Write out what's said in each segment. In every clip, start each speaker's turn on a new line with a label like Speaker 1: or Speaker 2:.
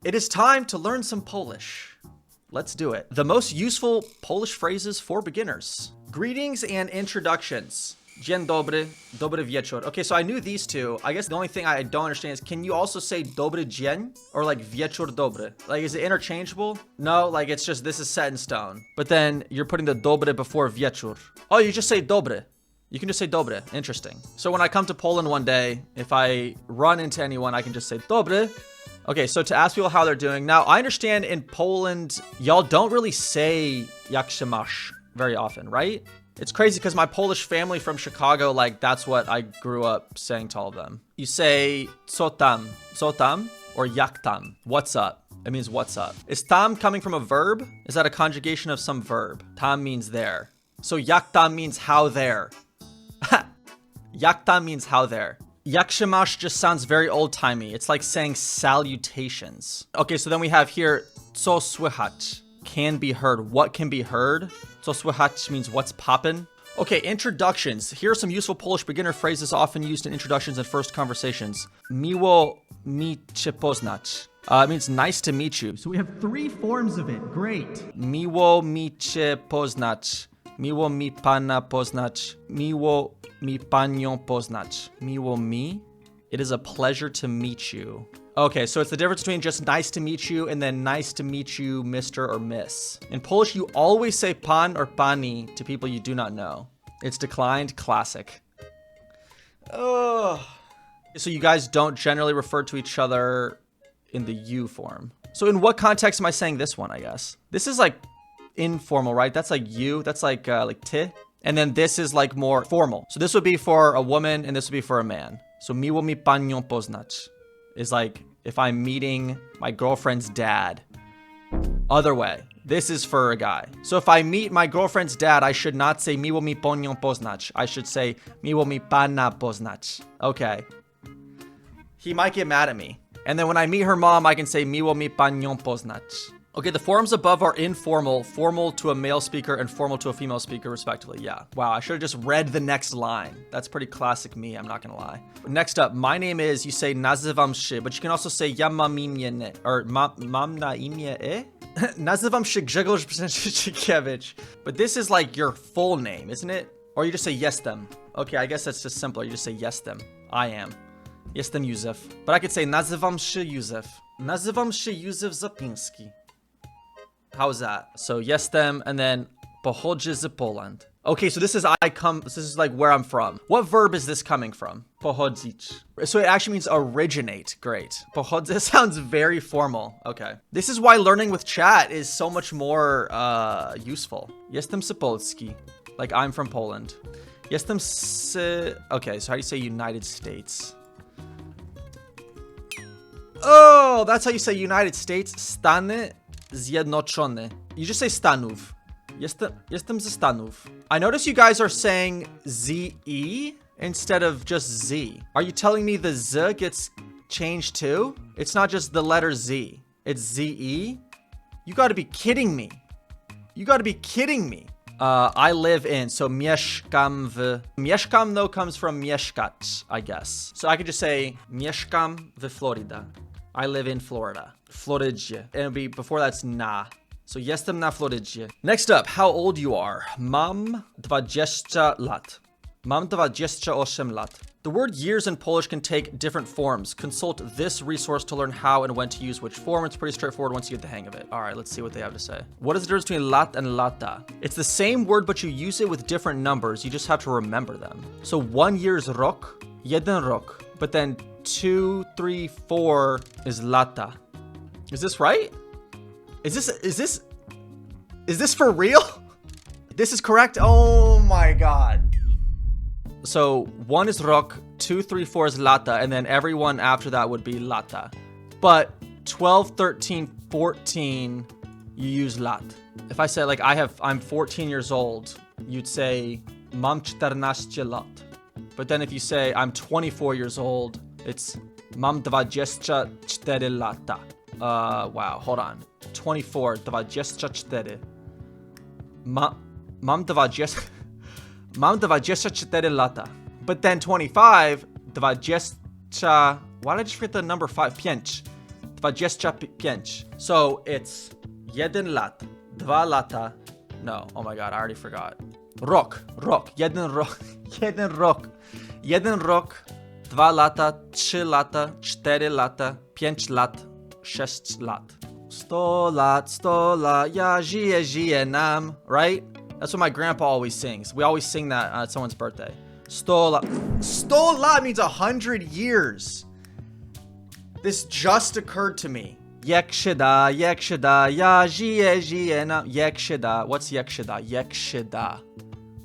Speaker 1: It is time to learn some Polish. Let's do it. The most useful Polish phrases for beginners. Greetings and introductions. Dzień dobry, dobry wieczór. Okay, so I knew these two. I guess the only thing I don't understand is, can you also say dobry dzień? Or like wieczór dobry? Like, is it interchangeable? No, like it's just, this is set in stone. But then you're putting the dobry before wieczór. Oh, you just say dobry. You can just say dobry. Interesting. So when I come to Poland one day, if I run into anyone, I can just say dobry. Okay, so to ask people how they're doing. Now, I understand in Poland, y'all don't really say jak się masz very often, right? It's crazy because my Polish family from Chicago, like, that's what I grew up saying to all of them. You say co tam, or jak tam, what's up. It means what's up. Is tam coming from a verb? Is that a conjugation of some verb? Tam means there. So jak tam means how there. Jak tam means how there. Jak się masz just sounds very old-timey. It's like saying salutations. Okay, so then we have here co słychać, can be heard. What can be heard? Co słychać means what's poppin'. Okay, introductions. Here are some useful Polish beginner phrases often used in introductions and first conversations. Miło mi cię poznać. It means nice to meet you. So we have 3 forms of it. Great. Miło mi cię poznać. Miło mi pana poznać. Miło mi panią poznać. Miło mi. It is a pleasure to meet you. Okay, so it's the difference between just nice to meet you and then nice to meet you, Mr. or Miss. In Polish, you always say pan or pani to people you do not know. It's declined. Classic. Oh. So you guys don't generally refer to each other in the you form. So in what context am I saying this one, I guess? This is like informal, right? That's like you. That's like ty. And then this is like more formal. So this would be for a woman and this would be for a man. So miło mi panią poznać is like if I'm meeting my girlfriend's dad. Other way. This is for a guy. So if I meet my girlfriend's dad, I should not say miło mi panią poznać. I should say miło mi pana poznać. Okay. He might get mad at me. And then when I meet her mom, I can say miło mi panią poznać. Okay, the forms above are informal, formal to a male speaker and formal to a female speaker, respectively. Yeah. Wow, I should have just read the next line. That's pretty classic me, I'm not gonna lie. Next up, my name is, you say nazywam się, but you can also say ja mam imię, or mam na imię e? Nazywam się Grzegorz Brzęczykiewicz. But this is like your full name, isn't it? Or you just say jestem. Okay, I guess that's just simpler. You just say jestem. I am. Jestem Józef. But I could say nazywam się Józef. Nazywam się Józef Zapiński. How's that? So jestem and then pochodzę z Poland. Okay, so this is this is like where I'm from. What verb is this coming from? Pochodzić. So it actually means originate. Great. Pochodzę sounds very formal. Okay. This is why learning with chat is so much more useful. Jestem z Polski. Like I'm from Poland. Jestem z... Okay, so how do you say United States? Oh, that's how you say United States. Stany Zjednoczone. You just say Stanów. Jestem ze Stanów. I notice you guys are saying ZE instead of just Z. Are you telling me the Z gets changed too? It's not just the letter Z. It's ZE? You gotta be kidding me. You gotta be kidding me. I live in, so mieszkam w... Mieszkam though comes from mieszkać, I guess. So I could just say mieszkam w Florida. I live in Florida. Florydzie. And it'll be, before that's na. So jestem na Florydzie. Next up, how old you are. Mam 20 lat. Mam 28 lat. The word years in Polish can take different forms. Consult this resource to learn how and when to use which form. It's pretty straightforward once you get the hang of it. All right, let's see what they have to say. What is the difference between lat and lata? It's the same word, but you use it with different numbers. You just have to remember them. So 1 year is rok, jeden rok. But then 2, 3, 4 is lata. Is this right? Is this for real? This is correct? Oh my God. So 1 is rok, 2, 3, 4 is lata, and then everyone after that would be lata. But 12, 13, 14, you use lat. If I say like I'm 14 years old, you'd say mam 14 lat. But then if you say I'm 24 years old, it's mam 24 lata. Wow, hold on. 24, 24. Mam 24 lata. But then 25, 20, why did I just forget the number 5? 5. 25. So it's jeden lat, dwa lata. No, oh my god, I already forgot. Rok, jeden rok, jeden rok, dwa lata, trzy lata, cztery lata, pięć lat, sześć lat. 100 lat, ja żyję nam, right? That's what my grandpa always sings. We always sing that at someone's birthday. 100 lat. 100 lat means 100 years. This just occurred to me. Jak się da, ja żyję nam. Jak się da. What's jak się da? Jak się da.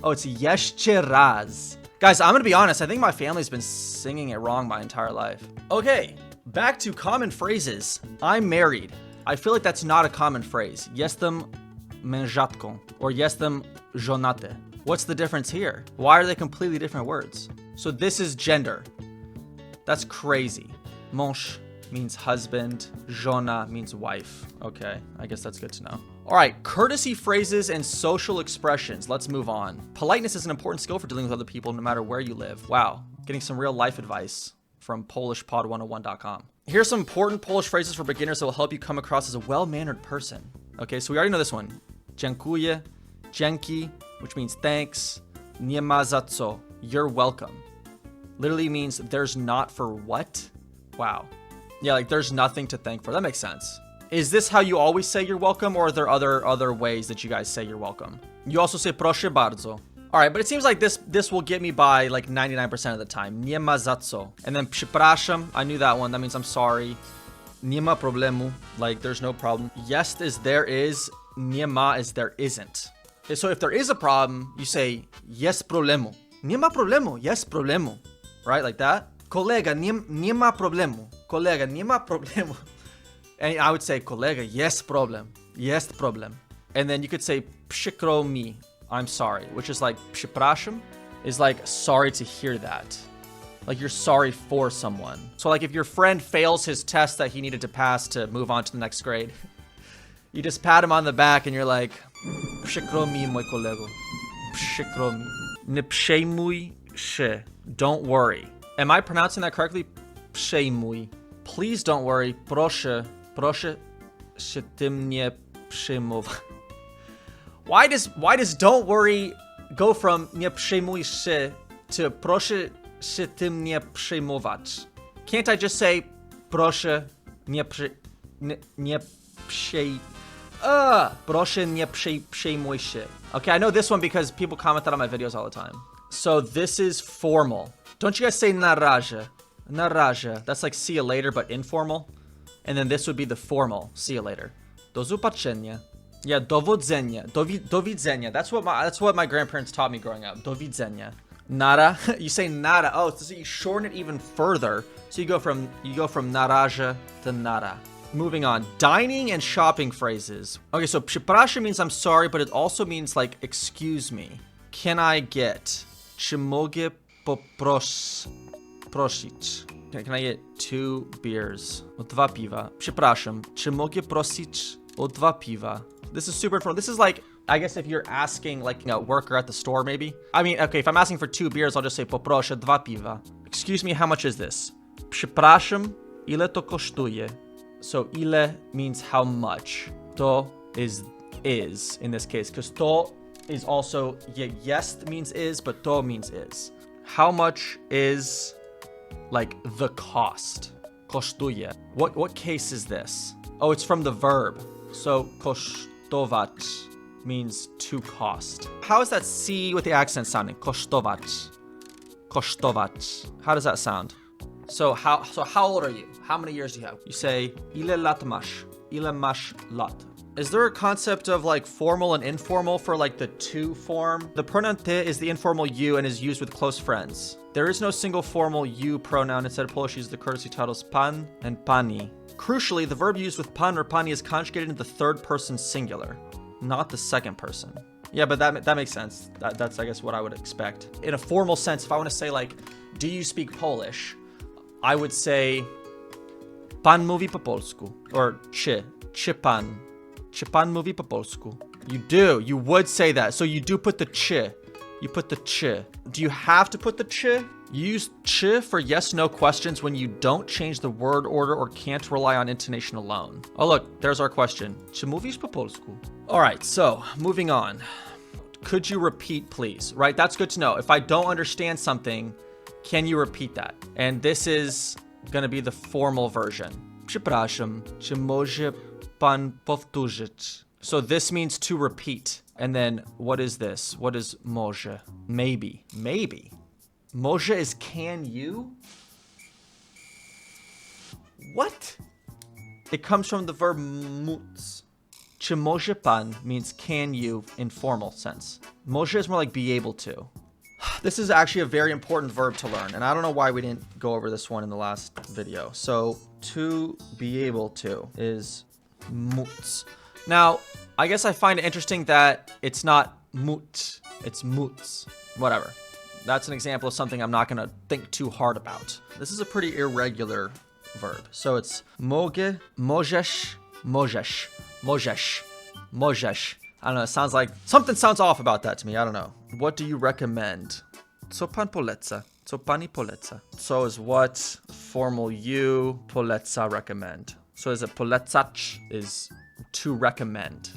Speaker 1: Oh, it's jeszcze raz. Guys, I'm gonna be honest. I think my family's been singing it wrong my entire life. Okay, back to common phrases. I'm married. I feel like that's not a common phrase. Jestem mężatką or jestem żonaty. What's the difference here? Why are they completely different words? So this is gender. That's crazy. Mąż means husband. Żona means wife. Okay, I guess that's good to know. All right, courtesy phrases and social expressions. Let's move on. Politeness is an important skill for dealing with other people no matter where you live. Wow, getting some real life advice from PolishPod101.com. Here's some important Polish phrases for beginners that will help you come across as a well-mannered person. Okay, so we already know this one. Dziękuję, dzięki, which means thanks. Nie ma za co, you're welcome. Literally means there's not for what? Wow. Yeah, like there's nothing to thank for. That makes sense. Is this how you always say you're welcome, or are there other ways that you guys say you're welcome? You also say proszę bardzo. All right, but it seems like this will get me by like 99% of the time. Nie ma za co. And then przepraszam, I knew that one. That means I'm sorry. Nie ma problemu, like there's no problem. Jest is there is, nie ma is there isn't. So if there is a problem, you say jest problemu. Nie ma problemu, jest problemu. Right, like that. Kolega, nie ma problemu. Kolega, nie ma problemu. And I would say, kolega, jest problem. Jest problem. And then you could say, przykro mi, I'm sorry, which is like, przepraszam, is like, sorry to hear that. Like you're sorry for someone. So like if your friend fails his test that he needed to pass to move on to the next grade, you just pat him on the back and you're like, przykro mi, mój kolego. Przykro mi. Nie przejmuj się. Don't worry. Am I pronouncing that correctly? Przejmuj. Please don't worry. Proszę się tym nie przejmować. Why does don't worry go from nie przejmuj się to proszę się tym nie przejmować? Can't I just say proszę proszę nie przejmuj się. Okay, I know this one because people comment that on my videos all the time. So this is formal. Don't you guys say na razie? Na razie. That's like see you later, but informal. And then this would be the formal see you later. Do zobaczenia. Yeah, dowodzenia. Do widzenia. That's what my grandparents taught me growing up. Do widzenia. Nara. You say nara. Oh, so you shorten it even further. So you go from na razie to nara. Moving on. Dining and shopping phrases. Okay, so przepraszam means I'm sorry, but it also means like excuse me. Can I get? Czy mogę prosić? Can I get 2 beers? O 2 piwa. Przepraszam. Czy mogę prosić o 2 piwa? This is super informal. This is like, I guess if you're asking like a worker at the store maybe. I mean, okay, if I'm asking for 2 beers, I'll just say poproszę 2 piwa. Excuse me, how much is this? Przepraszam, ile to kosztuje? So ile means how much. To is in this case, because to is also, jest means is, but to means is. How much is like the cost? Kosztuje. What case is this? Oh, it's from the verb. So kosztować means to cost. How is that C with the accent sounding? Kosztować. Kosztować. How does that sound? So how old are you? How many years do you have? You say ile lat masz? Ile masz lat? Is there a concept of like formal and informal for like the to form? The pronoun ty is the informal you and is used with close friends. There is no single formal you pronoun. Instead, Polish uses the courtesy titles pan and pani. Crucially, the verb used with pan or pani is conjugated in the third person singular, not the second person. Yeah, but that makes sense. That's, I guess, what I would expect. In a formal sense, if I want to say like, do you speak Polish? I would say pan mówi po polsku, or czy pan mówi po polsku. You would say that. So you do put the ch. You put the ch. Do you have to put the ch? You use ch for yes/no questions when you don't change the word order or can't rely on intonation alone. Oh, look, there's our question. Czy mówisz po polsku? All right, so moving on. Could you repeat, please? Right, that's good to know. If I don't understand something, can you repeat that? And this is gonna be the formal version. Przepraszam, czy może pan powtórzyć? So this means to repeat. And then what is this? What is może? Maybe. Maybe. Może is can you? What? It comes from the verb móc. Czy może pan means can you in formal sense. Może is more like be able to. This is actually a very important verb to learn, and I don't know why we didn't go over this one in the last video. So to be able to is móc. Now, I guess I find it interesting that it's not mut, it's móc. Whatever. That's an example of something I'm not going to think too hard about. This is a pretty irregular verb. So it's mogę, możesz, możesz, możesz, możesz. I don't know, it sounds like something sounds off about that to me. I don't know. What do you recommend? Co pan poleca? Co pani poleca? So is what formal you, poleca recommend. So is it polecać is to recommend.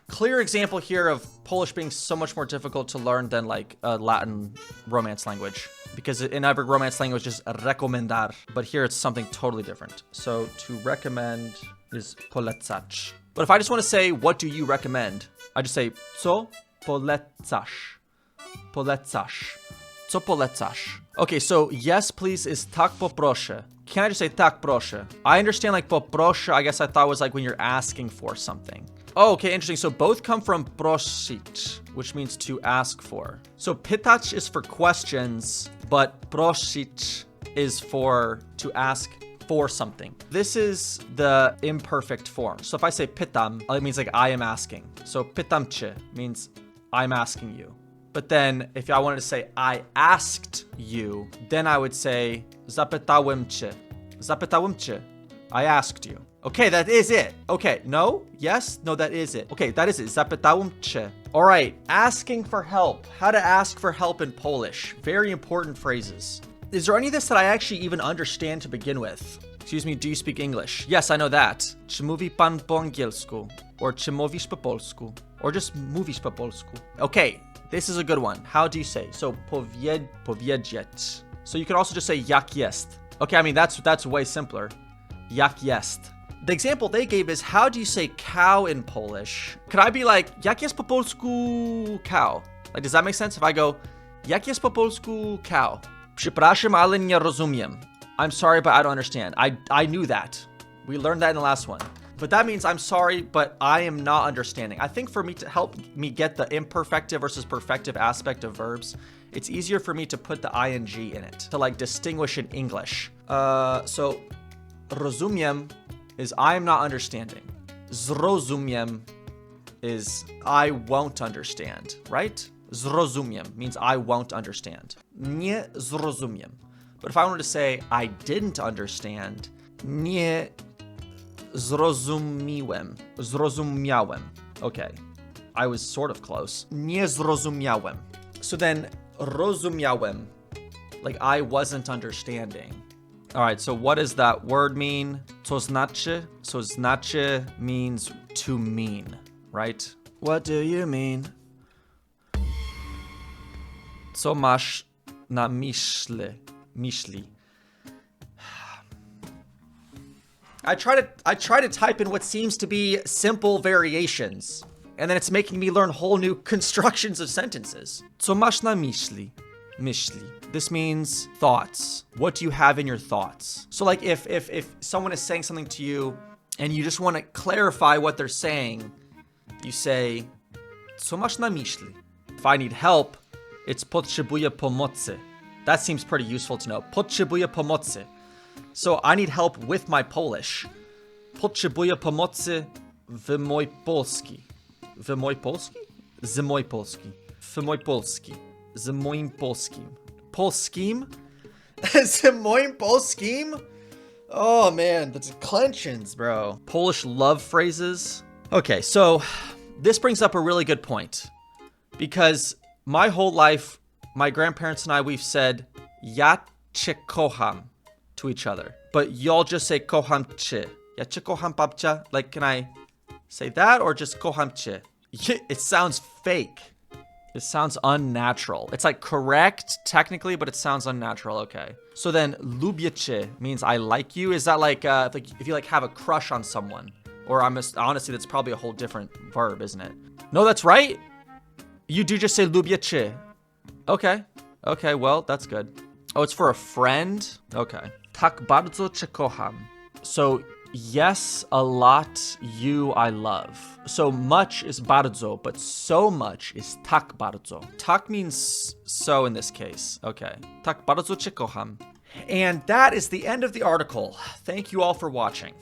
Speaker 1: Clear example here of Polish being so much more difficult to learn than like a Latin Romance language, because in every Romance language is recomendar, but here it's something totally different. So to recommend is polecać. But if I just want to say, what do you recommend? I just say, co polecasz? Polecasz. Co polecasz? Okay, so yes, please is tak poproszę. Can I just say tak proszę? I understand like poproszę, I guess I thought was like when you're asking for something. Oh, okay, interesting. So both come from prosić, which means to ask for. So pytać is for questions, but prosić is for to ask for something. This is the imperfect form. So if I say pytam, it means like I am asking. So pytam cię means I'm asking you. But then if I wanted to say I asked you, then I would say zapytałem cię. Zapytałem cię. I asked you. Okay, that is it. Okay, no? Yes? No, that is it. Okay, that is it. Zapytałem cię. All right, asking for help. How to ask for help in Polish. Very important phrases. Is there any of this that I actually even understand to begin with? Excuse me, do you speak English? Yes, I know that. Czy mówi pan po angielsku? Or czy mówisz po polsku? Or just mówisz po polsku? Okay, this is a good one. How do you say? So, powiedzieć. So you could also just say jak jest. Okay, I mean, that's way simpler. Jak jest. The example they gave is, how do you say cow in Polish? Could I be like, jak jest po polsku cow? Like, does that make sense? If I go, jak jest po polsku cow? Przepraszam, ale nie rozumiem. I'm sorry, but I don't understand. I knew that. We learned that in the last one. But that means I'm sorry, but I am not understanding. I think for me to help me get the imperfective versus perfective aspect of verbs, it's easier for me to put the ing in it to like distinguish in English. So rozumiem is I am not understanding. Zrozumiem is I won't understand, right? Zrozumiem means I won't understand. Nie zrozumiem. But if I wanted to say I didn't understand, nie zrozumiałem. Zrozumiałem. Okay. I was sort of close. Nie zrozumiałem. So then rozumiałem, like I wasn't understanding. All right, so what does that word mean? To znaczy? So znaczy means to mean, right? What do you mean? Co masz na myśli? I try to type in what seems to be simple variations, and then it's making me learn whole new constructions of sentences. Co masz na myśli? Myśli. This means thoughts. What do you have in your thoughts? So like if someone is saying something to you and you just want to clarify what they're saying, you say, co masz na myśli? If I need help, it's potrzebuję pomocy. That seems pretty useful to know. Potrzebuję pomocy. So I need help with my Polish. Potrzebuję pomocy w mój polski. W mój polski? Z mój polski. W mój polski. Z moim polskim. Polskim? Z moim polskim? Oh man, the declensions, bro. Polish love phrases. Okay, so this brings up a really good point. Because my whole life, my grandparents and I, we've said Ja cię kocham to each other. But y'all just say kocham cię. Ja cię kocham, babcia. Like, can I say that or just kocham cię? It sounds fake. It sounds unnatural. It's like correct technically, but it sounds unnatural. Okay. So then lubię cię means I like you. Is that like if you like have a crush on someone? Or honestly, that's probably a whole different verb, isn't it? No, that's right. You do just say lubię cię. Okay. Okay, well, that's good. Oh, it's for a friend? Okay. Tak bardzo cię kocham. So, yes, a lot, you, I love. So much is bardzo, but so much is tak bardzo. Tak means so in this case. Okay. Tak bardzo cię kocham. And that is the end of the article. Thank you all for watching.